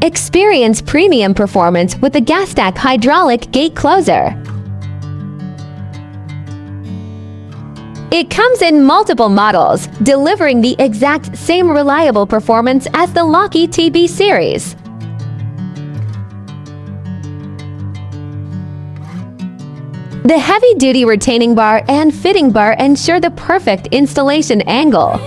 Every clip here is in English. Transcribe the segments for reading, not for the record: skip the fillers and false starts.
Experience premium performance with the Gastac hydraulic gate closer. It comes in multiple models, delivering the exact same reliable performance as the Lockey TB series. The heavy-duty retaining bar and fitting bar ensure the perfect installation angle.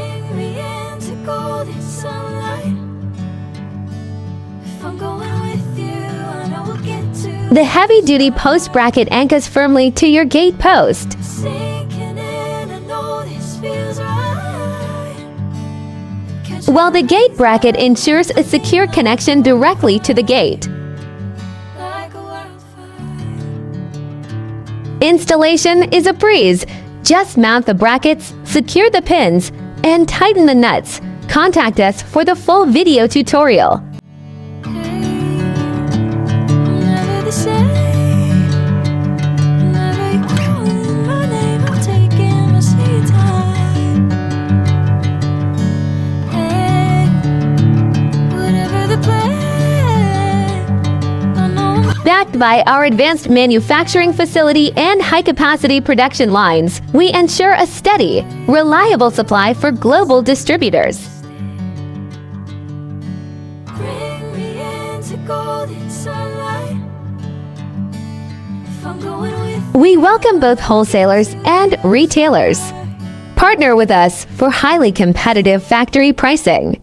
The heavy-duty post bracket anchors firmly to your gate post. While the gate bracket ensures a secure connection directly to the gate. Installation is a breeze. Just mount the brackets, secure the pins, and tighten the nuts. Contact us for the full video tutorial. Backed by our advanced manufacturing facility and high-capacity production lines, we ensure a steady, reliable supply for global distributors. We welcome both wholesalers and retailers. Partner with us for highly competitive factory pricing.